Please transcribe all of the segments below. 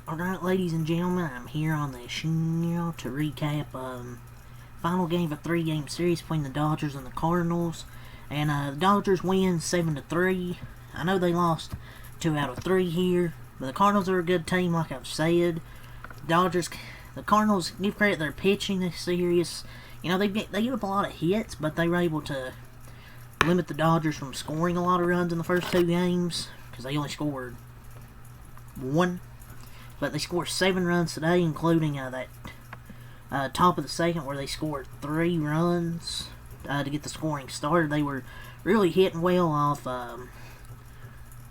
Alright, ladies and gentlemen, I'm here on this channel to recap final game of a 3-game series between the Dodgers and the Cardinals. And the Dodgers win 7-3. I know they lost 2 out of 3 here, but the Cardinals are a good team, like I've said. The Cardinals, give credit their pitching this series. You know, they give up a lot of hits, but they were able to limit the Dodgers from scoring a lot of runs in the first 2 games, because they only scored 1. But they scored 7 runs today, including that top of the second where they scored 3 runs to get the scoring started. They were really hitting well off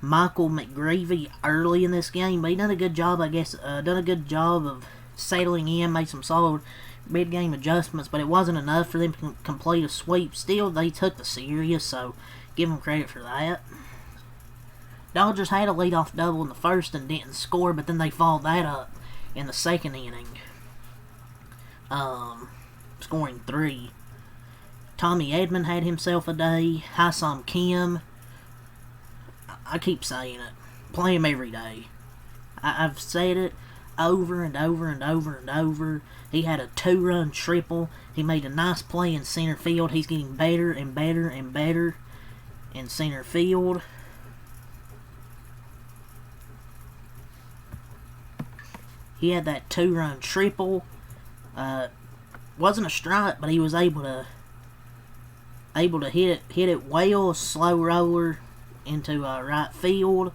Michael McGreevy early in this game, but he done a good job, I guess. Done a good job of settling in, made some solid mid-game adjustments, but it wasn't enough for them to complete a sweep. Still, they took the series, so give them credit for that. Dodgers had a leadoff double in the first and didn't score, but then they followed that up in the second inning, scoring 3. Tommy Edman had himself a day. Ha-Seong Kim, I keep saying it, play him every day. I've said it over and over and over and over. He had a 2-run triple. He made a nice play in center field. He's getting better and better and better in center field. He had that 2-run triple. Wasn't a strike, but he was able to hit it well, slow roller into right field.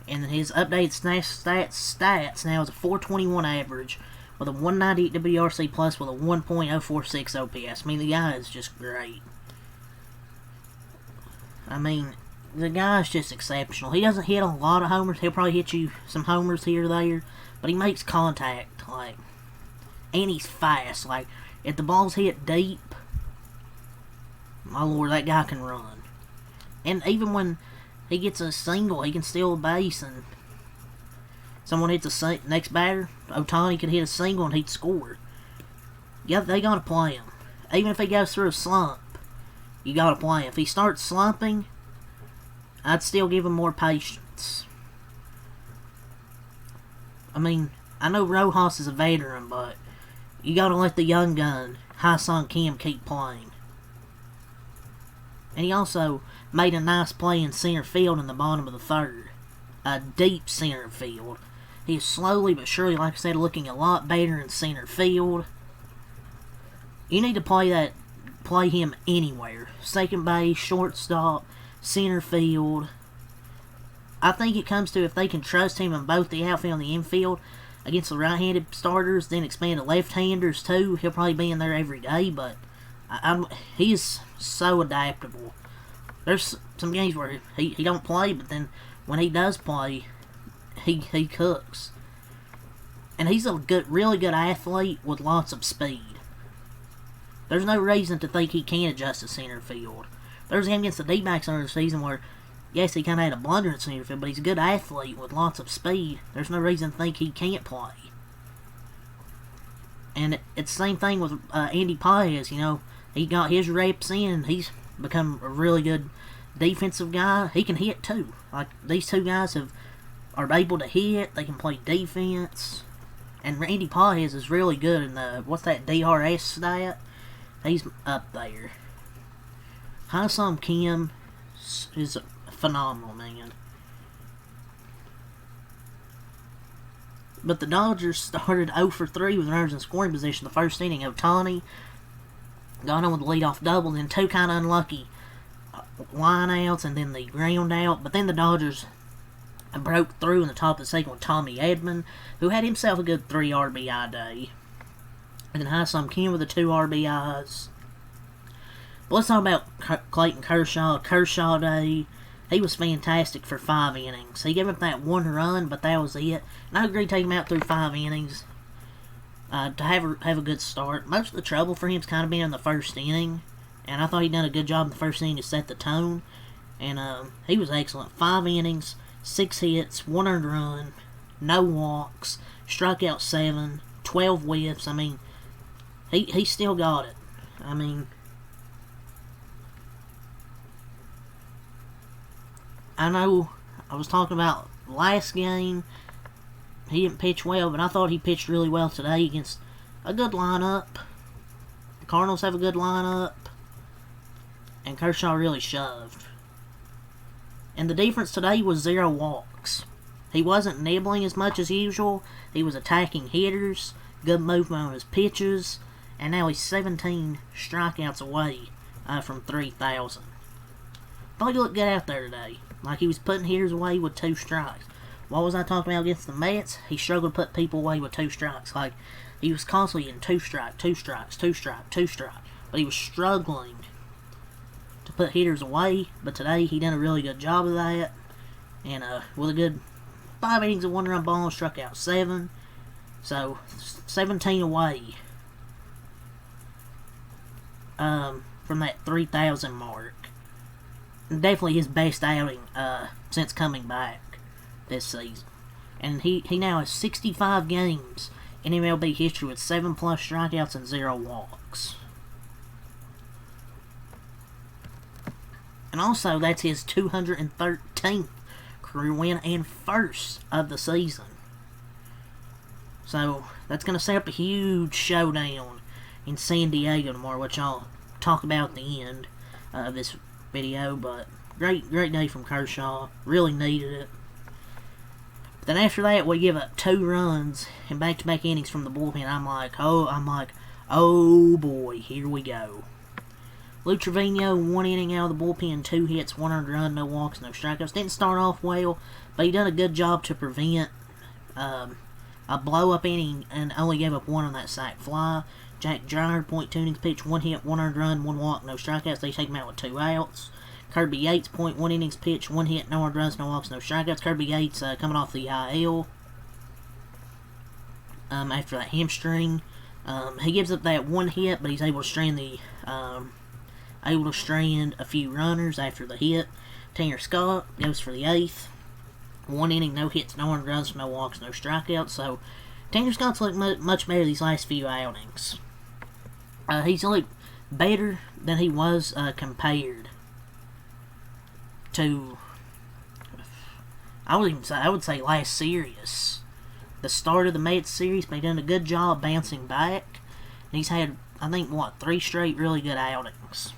And then his updated stats now is a 421 average with a 198 WRC plus with a 1.046 OPS. I mean, the guy is just great. I mean, the guy's just exceptional. He doesn't hit a lot of homers. He'll probably hit you some homers here or there, but he makes contact, like, and he's fast. Like, if the ball's hit deep, my lord, that guy can run. And even when he gets a single, he can steal a base, and someone hits a next batter, Ohtani could hit a single and he'd score. Yeah, they gotta play him. Even if he goes through a slump, you gotta play him. If he starts slumping, I'd still give him more patience. I mean, I know Rojas is a veteran, but you gotta let the young gun, Ha-Seong Kim, keep playing. And he also made a nice play in center field in the bottom of the third. A deep center field. He's slowly but surely, like I said, looking a lot better in center field. You need to play him anywhere. Second base, shortstop, center field. I think it comes to if they can trust him in both the outfield and the infield against the right-handed starters, then expand to left-handers too. He'll probably be in there every day, but he's so adaptable. There's some games where he don't play, but then when he does play, he cooks. And he's a really good athlete with lots of speed. There's no reason to think he can't adjust to center field. There's a game against the D-backs earlier the season where, yes, he kind of had a blunder in center field, but he's a good athlete with lots of speed. There's no reason to think he can't play. And it's the same thing with Andy Paez. You know, he got his reps in. He's become a really good defensive guy. He can hit too. Like, these two guys are able to hit. They can play defense. And Andy Paez is really good in the, what's that, DRS stat? He's up there. Ha-Seong Kim is phenomenal, man. But the Dodgers started 0 for 3 with runners in scoring position the first inning. Ohtani got on with the leadoff double, then 2 kind of unlucky line-outs, and then the ground out. But then the Dodgers broke through in the top of the second with Tommy Edman, who had himself a good 3 RBI day. And then Ha-Seong Kim with the 2 RBIs. But let's talk about Clayton Kershaw. Kershaw day. He was fantastic for 5 innings. He gave up that 1 run, but that was it. And I agree, take him out through 5 innings to have a good start. Most of the trouble for him's kind of been in the first inning, and I thought he done a good job in the first inning to set the tone. And he was excellent. 5 innings, 6 hits, 1 earned run, no walks, struck out 7, 12 whiffs. I mean, he still got it. I mean, I know I was talking about last game didn't pitch well, but I thought he pitched really well today against a good lineup. The Cardinals have a good lineup, and Kershaw really shoved. And the difference today was 0 walks. He wasn't nibbling as much as usual. He was attacking hitters, good movement on his pitches, and now he's 17 strikeouts away from 3,000. Thought he looked good out there today. Like he was putting hitters away with 2 strikes. What was I talking about against the Mets? He struggled to put people away with 2 strikes. Like, he was constantly in 2 strike, 2 strikes, 2 strike, 2 strike. But he was struggling to put hitters away. But today, he done a really good job of that. And with a good 5 innings of 1-run ball, struck out 7. So, 17 away from that 3,000 mark. Definitely his best outing since coming back this season. And he now has 65 games in MLB history with 7+ strikeouts and 0 walks. And also, that's his 213th career win and first of the season. So, that's going to set up a huge showdown in San Diego tomorrow, which I'll talk about at the end of this video. But great day from Kershaw. Really needed it. But then after that, we give up 2 runs in back-to-back innings from the bullpen. I'm like, oh boy, here we go. Lou Trevino, 1 inning out of the bullpen, 2 hits, 1 earned run, no walks, no strikeouts. Didn't start off well, but he done a good job to prevent a blow-up inning and only gave up 1 on that sac fly. Jack Dreyer, 0.2 innings pitched, 1 hit, 1 earned run, 1 walk, no strikeouts. They take him out with 2 outs. Kirby Yates, 0.1 innings pitched, 1 hit, no earned runs, no walks, no strikeouts. Kirby Yates coming off the IL after that hamstring. He gives up that 1 hit, but he's able to strand a few runners after the hit. Tanner Scott goes for the 8th. 1 inning, no hits, no earned runs, no walks, no strikeouts. So Tanner Scott's looked much better these last few outings. He's looked better than he was compared to, I would say last series. The start of the Mets series, but he's done a good job bouncing back. And he's had, I think, 3 straight really good outings.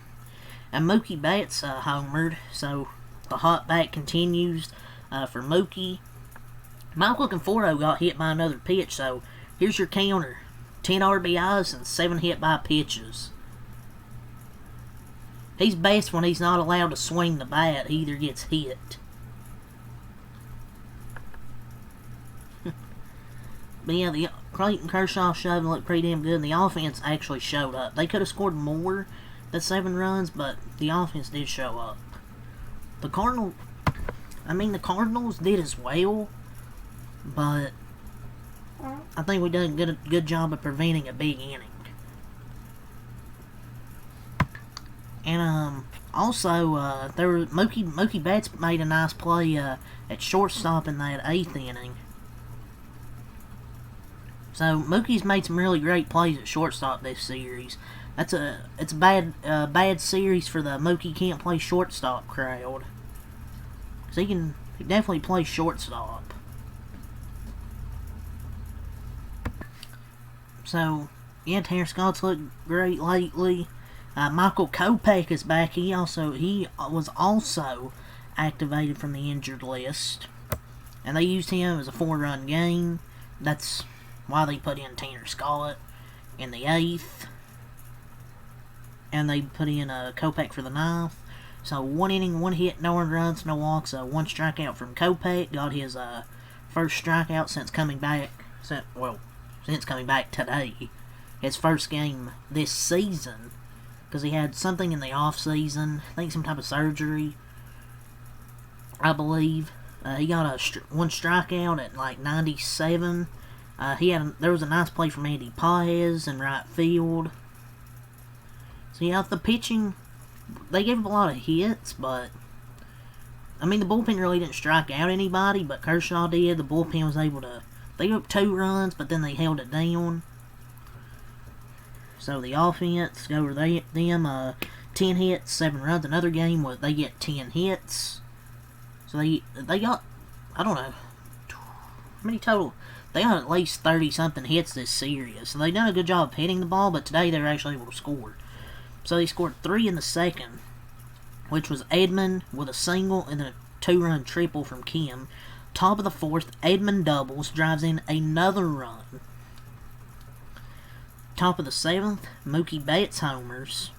And Mookie Betts homered, so the hot bat continues for Mookie. Michael Conforto got hit by another pitch, so here's your counter. 10 RBIs and 7 hit-by pitches. He's best when he's not allowed to swing the bat. He either gets hit. But yeah, Clayton Kershaw showed and looked pretty damn good, and the offense actually showed up. They could have scored more than 7 runs, but the offense did show up. The Cardinals did as well, but I think we did a good job of preventing a big inning. And also, Mookie Betts made a nice play at shortstop in that 8th inning. So Mookie's made some really great plays at shortstop this series. It's a bad series for the Mookie can't play shortstop crowd. So he can definitely play shortstop. So yeah, Tanner Scott's looked great lately. Michael Kopech is back. He was also activated from the injured list, and they used him as a 4-run game. That's why they put in Tanner Scott in the 8th, and they put in Kopech for the 9th. So 1 inning, 1 hit, no earned runs, no walks, 1 strikeout from Kopech. Got his first strikeout since coming back. Since coming back today. His first game this season, because he had something in the off season. I think some type of surgery, I believe. He got 1 strikeout at like 97. There was a nice play from Andy Paez in right field. So yeah, the pitching, they gave up a lot of hits, but I mean the bullpen really didn't strike out anybody, but Kershaw did. The bullpen was able to. They gave up 2 runs, but then they held it down. So the offense over them 10 hits, 7 runs. Another game where they get 10 hits. So they got, I don't know, how many total? They got at least 30-something hits this series. So they done a good job of hitting the ball, but today they were actually able to score. So they scored 3 in the second, which was Edmund with a single and then a 2-run triple from Kim. Top of the fourth, Edmund doubles, drives in another run. Top of the seventh, Mookie Betts homers.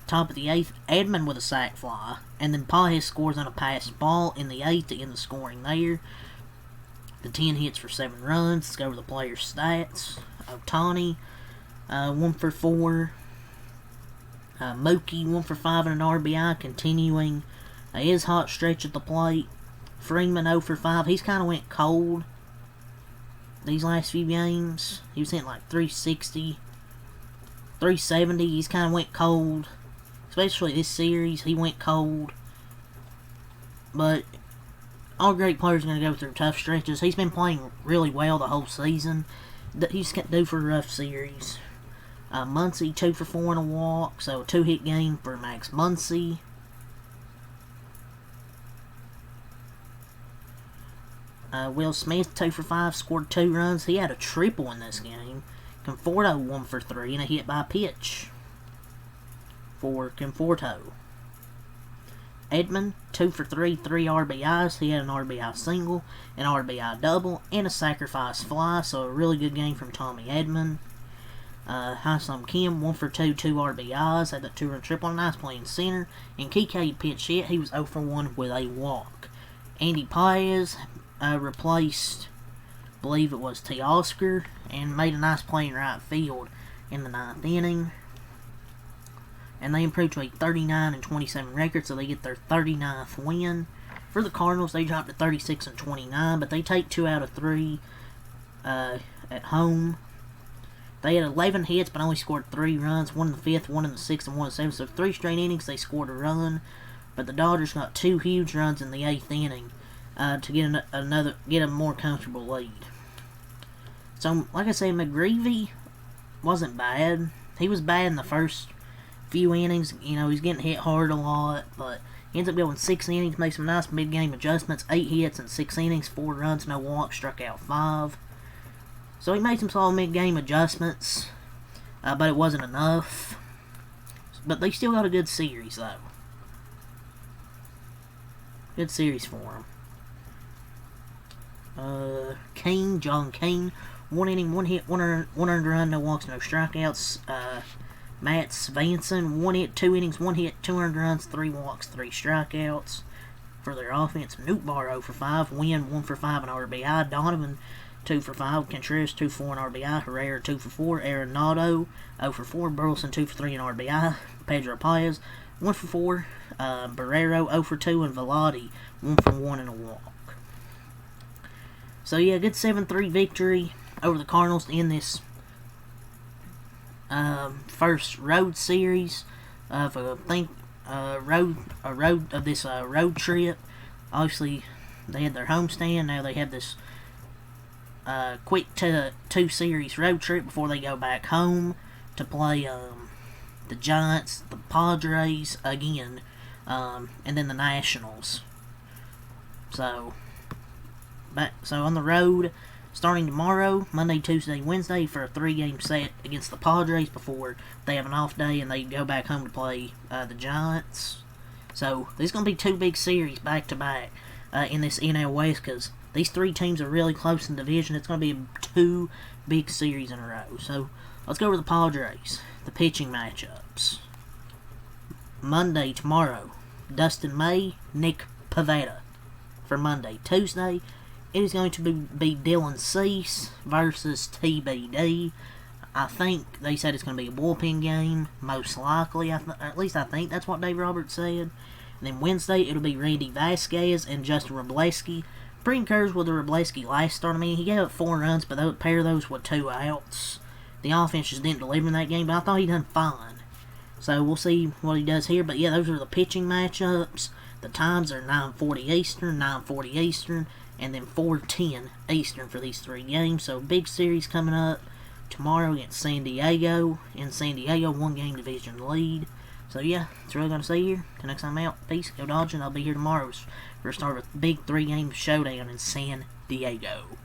Top of the eighth, Edmund with a sac fly. And then Pages scores on a passed ball in the eighth to end the scoring there. The 10 hits for 7 runs. Let's go over the players' stats. Ohtani, 1 for 4. Mookie, 1 for 5 and an RBI, continuing his hot stretch at the plate. Freeman, 0 for 5. He's kind of went cold these last few games. He was hitting like 360, 370. He's kind of went cold. Especially this series, he went cold. But all great players are going to go through tough stretches. He's been playing really well the whole season. He's due for a rough series. Muncy, 2 for 4 and a walk. So a 2-hit game for Max Muncy. Will Smith, 2 for 5, scored 2 runs. He had a triple in this game. Conforto, 1 for 3, and a hit by pitch for Conforto. Edmund, 2 for 3, 3 RBIs. He had an RBI single, an RBI double, and a sacrifice fly. So a really good game from Tommy Edmund. Ha-Seong Kim, 1 for 2, 2 RBIs. Had that 2-run triple. Nice play in center. And Kike pitched hit. He was 0 for 1 with a walk. Andy Pages replaced, I believe it was Teoscar, and made a nice play in right field in the 9th inning. And they improved to a 39-27 record, so they get their 39th win. For the Cardinals, they dropped to 36-29, but they take 2 out of 3 at home. They had 11 hits, but only scored 3 runs, 1 in the 5th, 1 in the 6th, and 1 in the 7th. So 3 straight innings, they scored a run. But the Dodgers got 2 huge runs in the 8th inning to get a more comfortable lead. So, like I said, McGreevy wasn't bad. He was bad in the first few innings. You know, he's getting hit hard a lot, but he ends up going 6 innings, made some nice mid-game adjustments, 8 hits in 6 innings, 4 runs, no walks, struck out 5. So he made some solid mid-game adjustments, but it wasn't enough. But they still got a good series, though. Good series for him. John Kane, 1 inning, 1 hit, 1 earned run, no walks, no strikeouts. Matt Svanson, 1 hit, 2 innings, 1 hit, 2 earned runs, 3 walks, 3 strikeouts. For their offense, Nootbaar 0 for 5, Wynn 1 for 5 and RBI, Donovan 2 for 5, Contreras 2 for 4 and RBI, Herrera 2 for 4, Arenado 0 for 4, Burleson 2 for 3 and RBI, Pedro Paez 1 for 4, Barrero 0 for 2, and Velati 1 for 1 and a walk. So yeah, good 7-3 victory over the Cardinals in this first road series of road trip. Obviously, they had their homestand. Now they have this quick 2-series road trip before they go back home to play the Giants, the Padres again, and then the Nationals. So on the road, starting tomorrow, Monday, Tuesday, Wednesday, for a 3-game set against the Padres before they have an off day and they go back home to play the Giants. So there's going to be 2 big series back-to-back in this NL West, because these 3 teams are really close in the division. It's going to be 2 big series in a row. So let's go over the Padres, the pitching matchups. Monday, tomorrow, Dustin May, Nick Pivetta for Monday. Tuesday, it is going to be Dylan Cease versus TBD. I think they said it's going to be a bullpen game, most likely. At least I think that's what Dave Roberts said. And then Wednesday, it'll be Randy Vasquez and Justin Wroblewski. Pretty encouraged with the Wroblewski last start. I mean, he gave up 4 runs, but a pair of those with 2 outs. The offense just didn't deliver in that game, but I thought he done fine. So we'll see what he does here. But yeah, those are the pitching matchups. The times are 9:40 Eastern, 9:40 Eastern, and then 4:10 Eastern for these 3 games. So big series coming up tomorrow against San Diego. In San Diego, 1-game division lead. So yeah, that's really going to see here. Till next time out, peace, go Dodgers. I'll be here tomorrow for a start of a big 3-game showdown in San Diego.